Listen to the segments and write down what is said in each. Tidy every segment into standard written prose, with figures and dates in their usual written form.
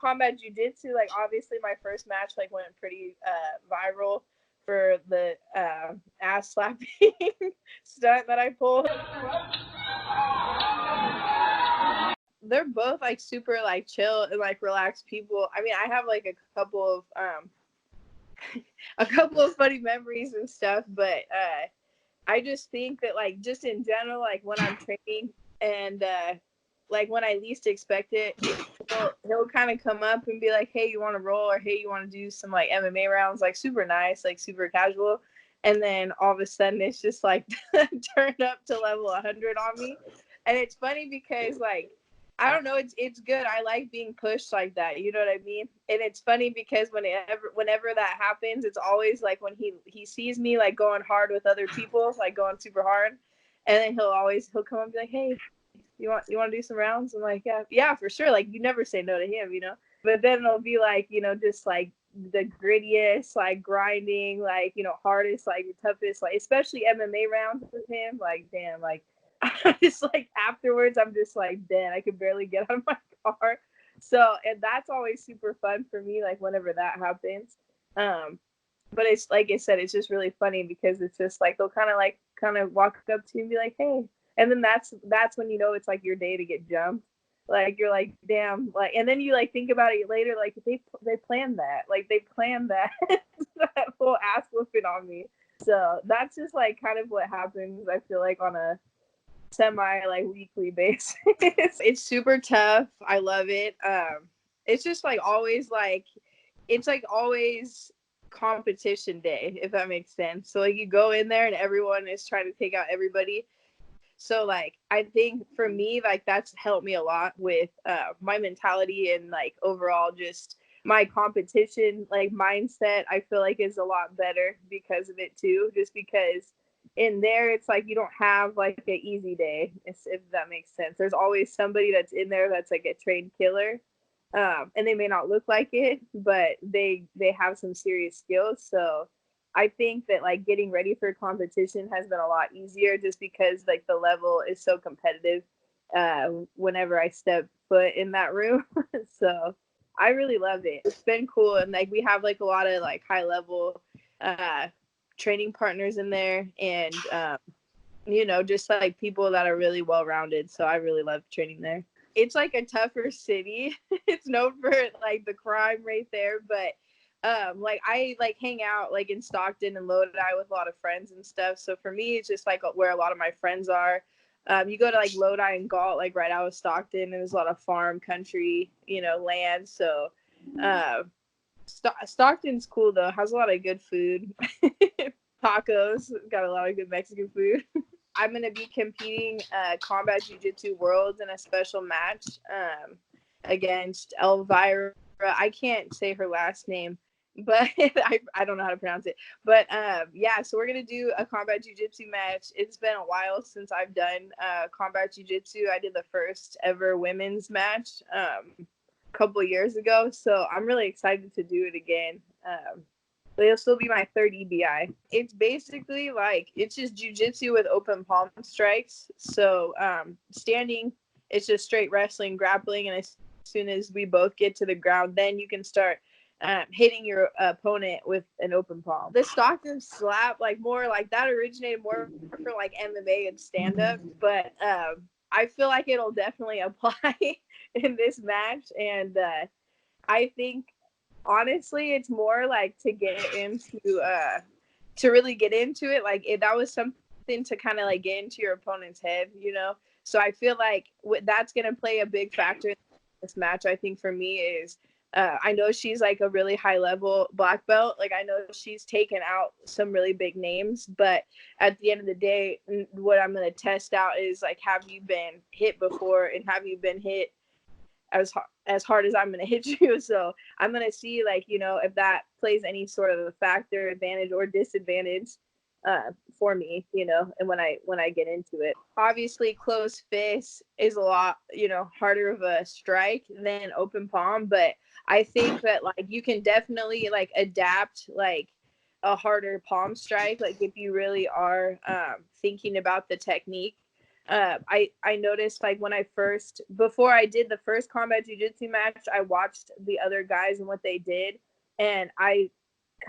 Combat Jiu-Jitsu, like obviously my first match like went pretty viral for the ass slapping stunt that I pulled. They're both like super like chill and like relaxed people. I mean, I have like a couple of a couple of funny memories and stuff, but I just think that like just in general, like when I'm training and like when I least expect it, he'll kind of come up and be like, "Hey, you want to roll?" or "Hey, you want to do some like MMA rounds?" Like super nice, like super casual. And then all of a sudden, it's just like turned up to level 100 on me. And it's funny because like I don't know, it's good. I like being pushed like that. You know what I mean? And it's funny because whenever that happens, it's always like when he sees me like going hard with other people, like going super hard, and then he'll come up and be like, "Hey, you want to do some rounds?" I'm like, yeah, for sure. Like you never say no to him, you know. But then it'll be like, just like the grittiest, like grinding, like hardest, like toughest, like especially MMA rounds with him. Like damn, like just like afterwards, I'm just like, damn, I could barely get out of my car. So, and that's always super fun for me, like whenever that happens. Um, but it's like I said, it's just really funny because it's just like they'll kind of walk up to you and be like, "Hey," and then that's when it's like your day to get jumped. Like you're like, damn, like, and then you like think about it later, like they planned that, like they planned that that whole ass whooping on me. So that's just like kind of what happens. I feel like on a semi like weekly basis. It's super tough. I love it. It's just like always like it's like always competition day, if that makes sense. So like you go in there and everyone is trying to take out everybody. So like I think for me like that's helped me a lot with my mentality and like overall just my competition like mindset. I feel like is a lot better because of it too. Just because in there it's like you don't have like an easy day, if that makes sense. There's always somebody that's in there that's like a trained killer, and they may not look like it, but they have some serious skills. So I think that like getting ready for competition has been a lot easier just because like the level is so competitive whenever I step foot in that room. So I really love it. It's been cool, and like we have like a lot of like high level uh training partners in there, and just like people that are really well rounded. So I really love training there. It's like a tougher city. It's known for like the crime rate there, but like I like hang out like in Stockton and Lodi with a lot of friends and stuff. So for me, it's just like where a lot of my friends are. You go to like Lodi and Galt, like right out of Stockton, and there's a lot of farm country, land. So uh, Stockton's cool though. Has a lot of good food. Tacos, got a lot of good Mexican food. I'm gonna be competing Combat Jiu-Jitsu Worlds in a special match against Elvira. I can't say her last name, but I don't know how to pronounce it. But yeah, so we're gonna do a Combat Jiu-Jitsu match. It's been a while since I've done Combat Jiu-Jitsu. I did the first ever women's match a couple years ago, so I'm really excited to do it again. But it'll still be my third EBI. It's basically like it's just jujitsu with open palm strikes. So standing, it's just straight wrestling, grappling, and as soon as we both get to the ground, then you can start hitting your opponent with an open palm. The Stockton slap, like more like that, originated more for like MMA and stand up, but I feel like it'll definitely apply in this match, and I think honestly it's more like to really get into it, like that was something to kind of like get into your opponent's head. So I feel like that's going to play a big factor in this match. I think for me is I know she's like a really high level black belt. Like I know she's taken out some really big names, but at the end of the day, what I'm going to test out is like, have you been hit before, and have you been hit as hard as I'm going to hit you. So I'm going to see like, if that plays any sort of a factor, advantage or disadvantage for me, and when I get into it. Obviously closed fist is a lot, harder of a strike than open palm, but I think that like you can definitely like adapt like a harder palm strike, like if you really are thinking about the technique. I noticed like when before I did the first combat jiu-jitsu match, I watched the other guys and what they did, and I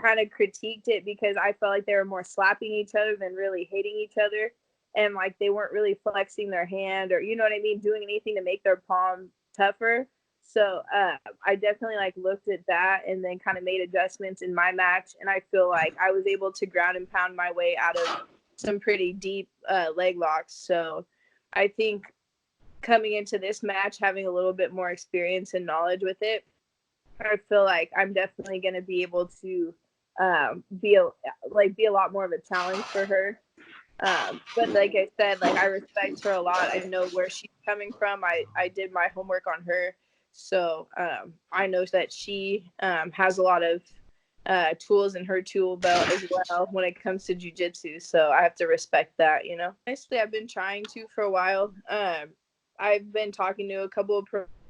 kind of critiqued it because I felt like they were more slapping each other than really hitting each other, and like they weren't really flexing their hand or, you know what I mean, doing anything to make their palm tougher. So I definitely like looked at that and then kind of made adjustments in my match, and I feel like I was able to ground and pound my way out of some pretty deep leg locks. So I think coming into this match, having a little bit more experience and knowledge with it, I feel like I'm definitely going to be able to be a lot more of a challenge for her. But like I said, like I respect her a lot. I know where she's coming from. I did my homework on her. So I know that she has a lot of tools in her tool belt as well when it comes to jiu-jitsu. So I have to respect that, you know. Honestly, I've been trying to for a while. I've been talking to a couple of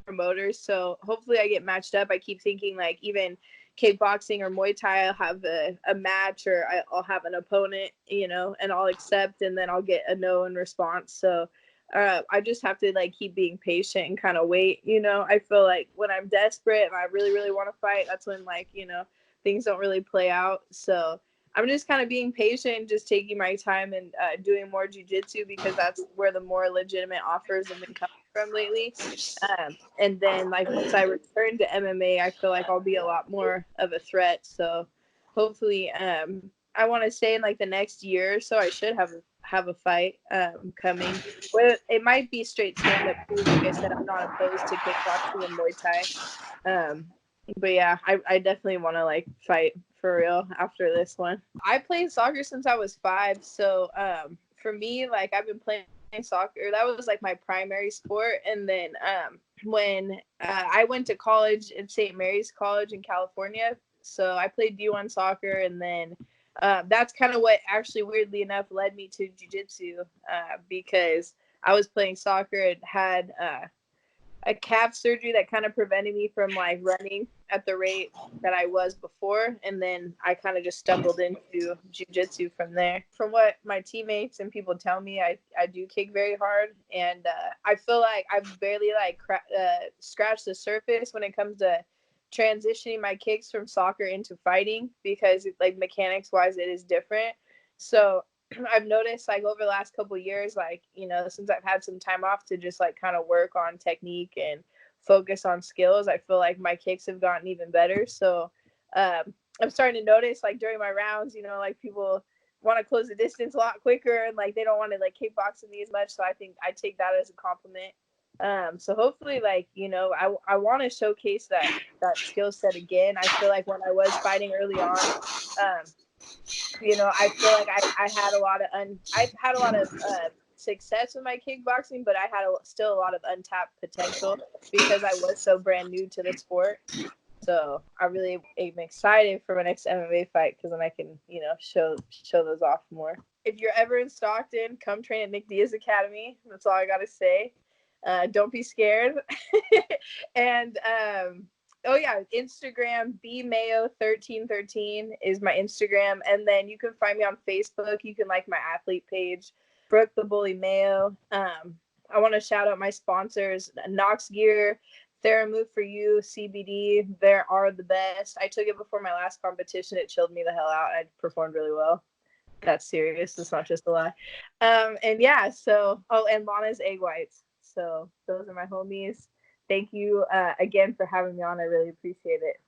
promoters, so hopefully I get matched up. I keep thinking like even kickboxing or Muay Thai, I'll have a match or I'll have an opponent, you know, and I'll accept, and then I'll get a no in response. So I just have to like keep being patient and kind of wait, you know. I feel like when I'm desperate and I really, really want to fight, that's when like, you know, things don't really play out. So I'm just kind of being patient, just taking my time and doing more jiu-jitsu because that's where the more legitimate offers have been coming from lately. And then like once I return to MMA, I feel like I'll be a lot more of a threat. So hopefully I want to say in like the next year or so I should have a fight coming. Well, it might be straight stand up too. Like I said, I'm not opposed to kickboxing and Muay Thai. But yeah, I definitely want to like fight for real after this one. I played soccer since I was 5, so for me, like I've been playing soccer. That was like my primary sport, and then when I went to college at St. Mary's College in California, so I played D1 soccer, and then that's kind of what actually weirdly enough led me to jiu-jitsu because I was playing soccer and had a calf surgery that kind of prevented me from like running at the rate that I was before. And then I kind of just stumbled into jiu-jitsu from there. From what my teammates and people tell me, I do kick very hard. And I feel like I've barely like scratched the surface when it comes to transitioning my kicks from soccer into fighting because like mechanics wise, it is different. So I've noticed like over the last couple of years, like, you know, since I've had some time off to just like kind of work on technique and focus on skills, I feel like my kicks have gotten even better. So I'm starting to notice like during my rounds, you know, like people want to close the distance a lot quicker and like they don't want to like kickbox me as much. So I think I take that as a compliment. So hopefully like, you know, I want to showcase that skill set again. I feel like when I was fighting early on, you know, I feel like I had a lot of I've had a lot of success with my kickboxing, but I had still a lot of untapped potential because I was so brand new to the sport. So I really am excited for my next MMA fight because then I can, you know, show those off more. If you're ever in Stockton, come train at Nick Diaz Academy. That's all I gotta say. Don't be scared. And oh yeah, Instagram bmayo1313 is my Instagram, and then you can find me on Facebook. You can like my athlete page, Brooke the Bully Mayo. I want to shout out my sponsors, Knox Gear, Theramove for You, CBD. They are the best. I took it before my last competition. It chilled me the hell out. I performed really well. That's serious. It's not just a lie. And yeah, so and Lana's egg whites. So those are my homies. Thank you again for having me on. I really appreciate it.